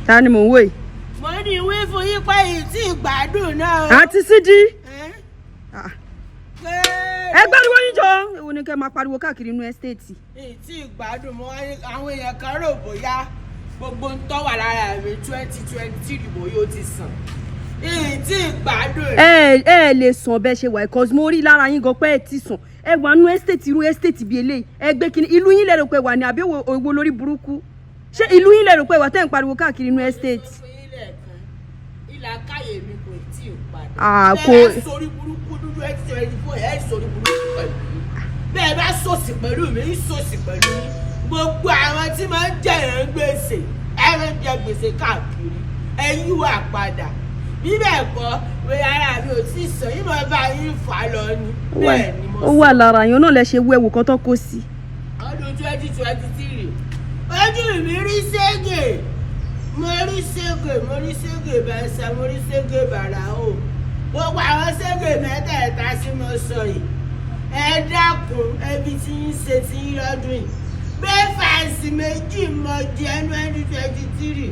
Ta ni mò ń wò yìí? Mo ní ìwé fún yín pé yìí tí ìgbádùn náà. Àǹtí Sídí. Ẹ gbáriwo yín jọ. Èwo ni kẹ́ máa pariwo káàkiri inú ẹ́stéètì? Èyí tí ìgbádùn mo wá ní àwọn èèyàn kan rò bóyá gbogbo ń tọ́ wà lára mi 2023 bóyá ó ti sàn. Èyí tí ìgbádùn. Ẹ lè sàn bẹ́ẹ̀ ṣe wà cause mo rí lára yín gan pé ẹ ti sàn. Ẹ wà nú ẹ́stéètì irú ẹ́stéètì bíi eléyìí. Ẹ gbé kíní ìlú yín lérò pé wà ní àbí òwò lórí burúkú. Ṣé ìlú yín lérò pé wà tẹ́ ń pariwo káàkiri inú ẹ́stéètì? Ìlà káyè mi kò tí ì padà. Bẹ́ẹ̀ sórí burúkú dúdú ẹ̀ ti rẹ̀ fún ẹ̀ sórí burúkú pẹ̀lú. Bẹ́ẹ̀ bá sòsì pẹ̀lú mi ń sòsì pẹ̀lú yín. Gbogbo àwọn tí máa ń jẹ ìrìn gbèsè ẹ̀rìn jẹ gbèsè káàkiri ẹ̀yìn wà padà. Bí bẹ́ẹ̀ kọ́ pé ara mi ò tí ì sọ yín máa bá yín fà lọ ni. Bẹ́ẹ̀ ni mo sọ. Ó wà lára yín náà lẹ ṣe wú ẹ̀wù kan tó kó sí. Ọdún 2023 ojú mi rí ségè. Mo rí ségè bàṣà, mo rí ségè bàrà o. Gbogbo àwọn ségè mẹ́tẹ̀ẹ̀ta tí mo sọ yìí. Ẹ dákun ẹbí tí ń ṣe ti yín lọ́dún yìí. Bẹ́fàsì méjì mọ jẹ́ 2023.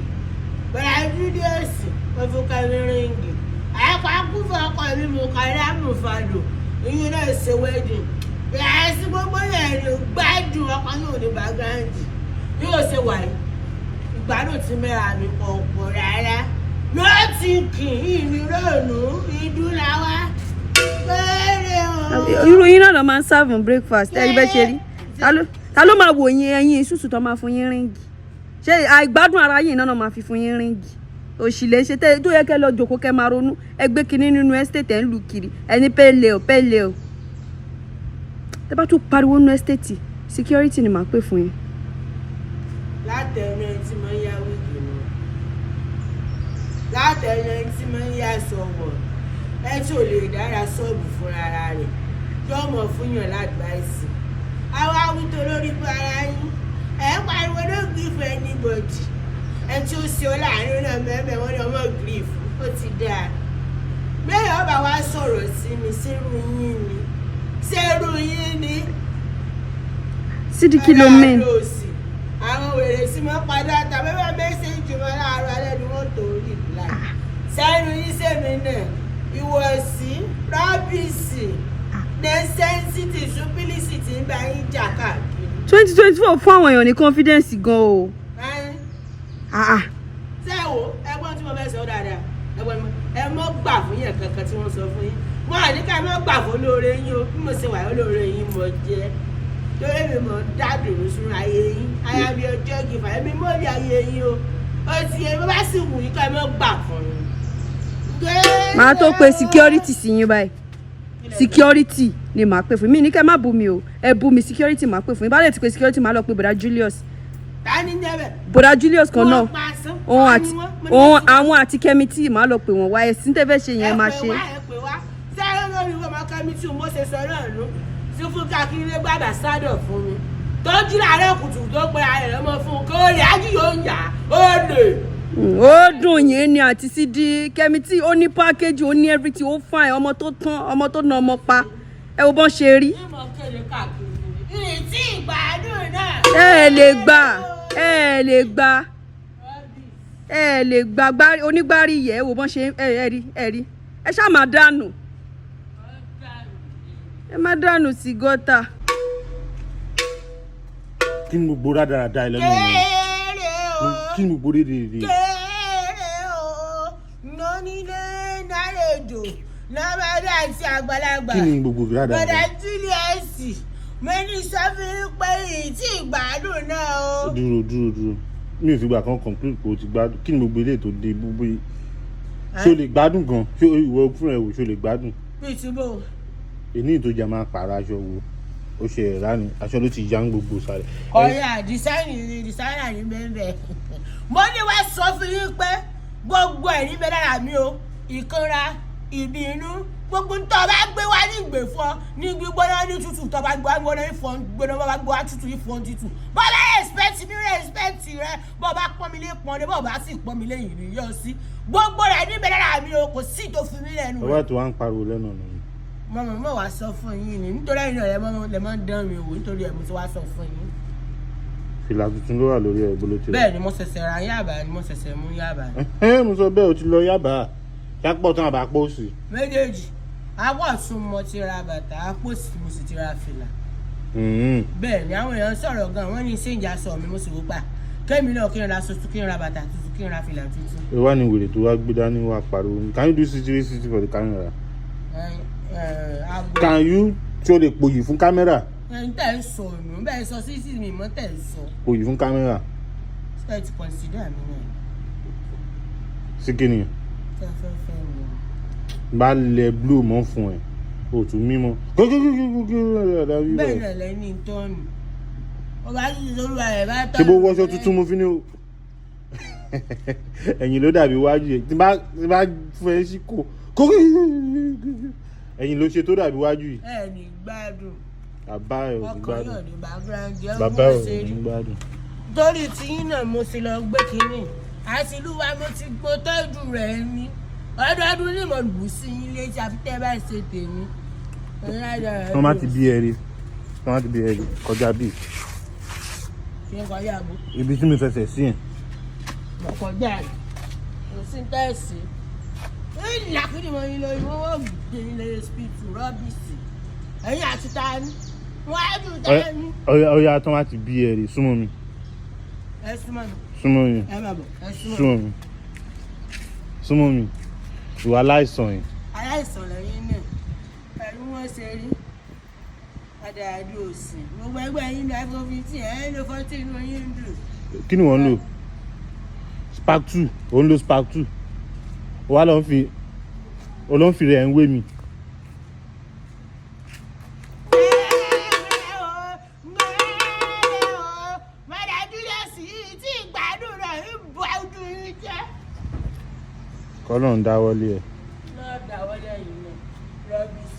Bẹ̀rẹ̀ fídíòsì mo fi kẹ́mi ríngì. Àpapọ̀ fọkọ mi mo kàrí àmùfàdù. Ìyún náà ṣe wedding. Bẹ̀rẹ̀ sí gbogbo yẹn ló gbádùn ọkọ náà ní bàgáǹdì. Yóò ṣe wà yìí. Ìgbádùn tí mẹ́ra mi kò pọ̀ rárá. Ló ti kì í ní rònú ìdúláwá. Irú yín náà lọ máa ń serve breakfast ẹ bẹ́ẹ̀ ṣe rí. Ta ló máa wò yín ẹyin ìṣùṣù tó máa fún yín ríngì? Ṣé àìgbádùn ara yín náà máa fi fún yín ríngì? Òṣìlẹ̀ ṣe tẹ́ tó yẹ kẹ́ lọ jókòó kẹ́ máa ronú ẹgbẹ́ kínní nínú estate ẹ̀ ń lù kiri ẹni pẹ́ẹ́lẹ̀ o. Tẹ́ bá tún pariwo nínú estate security ni màá pè fún yín. Látẹ̀nu ẹni tí mo ń yá wíìgì nù. Látẹ̀nu ẹni tí mo ń yá sọ̀wọ̀. Ẹ tí ò lè dára sọ́ọ̀bù fúnra rẹ̀. Yóò mọ̀ fún yàn ládùúgbàsì. Àwa awúto lórí bá ara yín. Ẹ pariwo no grief anybody. Ẹ tí ó ṣe ọ láàrin náà mẹ́mẹ́ wọ́n ní ọmọ grief. Ó ti dáa. Bẹ́ẹ̀ ọba wa sọ̀rọ̀ sí mi sẹ́rù yín ni. Sẹ́rù yín ni. Sídì kí ló mẹ́rin? Àwọn wèrè sí mọ́ padà tàbí wọ́n mẹ́sẹ̀jì mọ́ láàárọ̀ alẹ́ ni wọ́n tó rí ìlà. Sẹ́rù yín sẹ́mi náà. Ìwọ̀sí, rọ́bìsì, necessity, stupidity ń bá yín jà káàkiri. 2024 fún àwọn èèyàn ní confidence gan o. Ṣé wo ẹgbọ́n tí mo fẹ́ sọ dáadáa? Ẹgbọ́n mi, ẹ mọ́ gbà fún yẹn kankan tí wọ́n sọ fún yín. Wọ́n à ní ká mọ́ gbà fún olóore yín o. Bí mo ṣe wà olóore yín mo jẹ́. Torí mi mọ̀ dádùn sún ayé yín. Ayábí ọjọ́ gífà, èmi mọ̀ ní ayé yín o. Ó ti yẹ bá sì wù yín ká mọ́ gbà fún yín. Màá tó pe security sí yín báyìí. Security ni màá pè fún mi ní kẹ́ má bú mi o. Ẹ bú mi security màá pè fún yín. Bá lè ti pe security màá lọ pe bọ̀dá Julius. Ta ni jẹ́bẹ̀? Bọ̀dá Julius kan náà. Àwọn àti Kẹ́mítì màá lọ pè wọ́n wá ẹ̀sìn tẹ́fẹ́ ṣe yẹn máa ṣe. Ẹ pè wá. Sẹ́yìn lórí wọn máa Kẹ́mítì mo ṣe sọ náà nù. Sí fún káàkiri lé gbàdá sádọ̀ fún mi. Tọ́jú láàárọ̀ kùtù tó pé ara rẹ̀ mọ́ fún un kó lè ájú yóò yà ó lè. Ó dùn yín ni àti Sídì Kẹ́mítì ó ní package ó ní everything ó fine ọmọ tó tán ọmọ tó na ọmọ pa ẹ wo bọ́n ṣe rí. Ìtì ìgbádùn náà. Ẹ lè gba onígbárí yẹ ẹ wo bọ́n ṣe ẹ rí ẹ ṣáà máa dànù ẹ má dànù sí gọ́tà. Kí ni gbogbo rádaràda ẹ lẹ́nu ọ̀nà? Kí ni gbogbo rédèrèdè? Kéré o, nọ́nílé nálejò, lọ́mọdé àti àgbàlagbà. Kí ni gbogbo rádaràda? Bọ̀dá Julius, mo ní sọ fún yín pé ìtì ìgbádùn náà o. Dúró. Mi ò fi gbà kan complete pé o ti gbádùn. Kí ni gbogbo eléyìí tó dé gbogbo yìí? Ṣé o lè gbádùn gan? Ṣé ìwọ fúnra ẹ̀ wò ṣé o lè gbádùn? Bí ìtúbọ̀. Èní ìtòjà máa pààrọ̀ aṣọ wo? Ó ṣe ẹ̀rá ni aṣọ ló ti já ń gbogbo sáré. Ọ̀yà dísáínà ní bẹ́ẹ̀. Mo ní wá sọ fún yín pé gbogbo ẹ̀ níbẹ̀ lára mi o. Ìkanra, ìbínú, gbogbo tó bá gbé wá ní ìgbè fún ọ ní gbígbóná ní tútù tó bá gbé wá gbóná ìfọ̀n gbóná bá gbé wá tútù ìfọ̀n tútù. Bọ́ bá respect rẹ bọ́ bá pọ́n mi lé pọ́n dé bọ́ bá sì pọ́n mi lé yìí yọ sí. Gbogbo rẹ̀ níbẹ̀ lára mi o kò sí tó fi mí lẹ́nu. Ọwọ́ tó wá ń pariwo lẹ́nu ọ̀nà mi. Mọ̀mọ́ wá sọ fún yín ni nítorí ẹ̀yin náà lè máa ń dán mi wò nítorí ẹ̀ mo ti wá sọ fún yín. fìlà tuntun ló wà lórí ẹ̀ bó ló ti rà. bẹ́ẹ̀ ni mo ṣẹ̀ṣẹ̀ ra Yaba ni mo ṣẹ̀ṣẹ̀ mú Yaba. Mo sọ bẹ́ẹ̀ o ti lọ Yaba sápọ̀ tán àbápọ̀ sí. méjèèjì apá ọ̀tún mo ti ra bàtà apá òsì mo sì ti ra fìlà. bẹ́ẹ̀ ni àwọn èèyàn sọ̀rọ̀ gan wọ́n ní ṣéǹjà sọ mi mo sì wò pa kémi náà kí n ra tuntun kí n ra bàtà tuntun kí n ra fìlà tuntun. ìwà ni wèrè tó wá gbé dání wá pariwo can you do 60 for the camera. can you tí o lè pòyì fún kámẹ́rà. ẹni tẹ́ ń sọ ọ̀nà bẹ́ẹ̀ sọ sí mi mọ́ tẹ́ ń sọ. pòyì fún kámẹ́rà. ṣé ẹ ti consider mi náà. sí kí ni. tẹ́ fẹ́ fẹ́ mi. bá lẹ blue mọ́ fún ẹ o tún mímọ́. bẹ́ẹ̀ náà lẹ́ni tọ́nù ọba yìí lórí ẹ̀ bá tọ́nù. ṣé bó wọṣọ tuntun mo fi ní o ẹ̀yìn ló dàbí wájú yẹn tí bá fún ẹ sí kò ẹ̀yìn ló ṣe tó dàbí wájú yìí. ẹ ní gbádùn. bàbá ẹ ò ní gbádùn. ọkọ yóò ní bàbá bàbá ẹ ò ní gbádùn. torí tiyín náà mo sì lọ gbé kínní àti ìlú wa mo ti gbó tọ́jú rẹ̀ ní ọdọọdún ní mo lù sí yín létí àfi tẹ́ bá ṣe tèmi. wọ́n má ti bí ẹ rí kọjá bíi. ṣé kọjá bó. ibi tí mi fẹsẹ̀ sí yẹn. kọjá rẹ̀ kò sí tẹ́ẹ̀sì. ìlàkùnrin mọ̀ yín lọ ìwọ́n wọ́n gbé yín lè spíìtì rọ́bìsì ẹ̀yìn àti ta ni wọ́n á dùn ta ni. ọ̀ya tó má ti bí ẹ rí súnmọ́ mi. ẹ súnmọ́ mi. súnmọ́ mi. ẹ má bọ̀ ẹ súnmọ́ mi. súnmọ́ mi. ìwà aláìsàn yẹn. aláìsàn lẹ́yìn náà pẹ̀lú wọn ṣe rí adáadé òsì gbogbo ẹgbẹ́ yín ní iPhone 15 ẹ̀ ń lo 14 inú yín ń dùn. kí ni wọ́n ń lò spark 2 ò ń lo spark 2 wà ló ń fi rẹ̀ ń wé mi. kọ́lọ́n dáwọ́lé ẹ̀.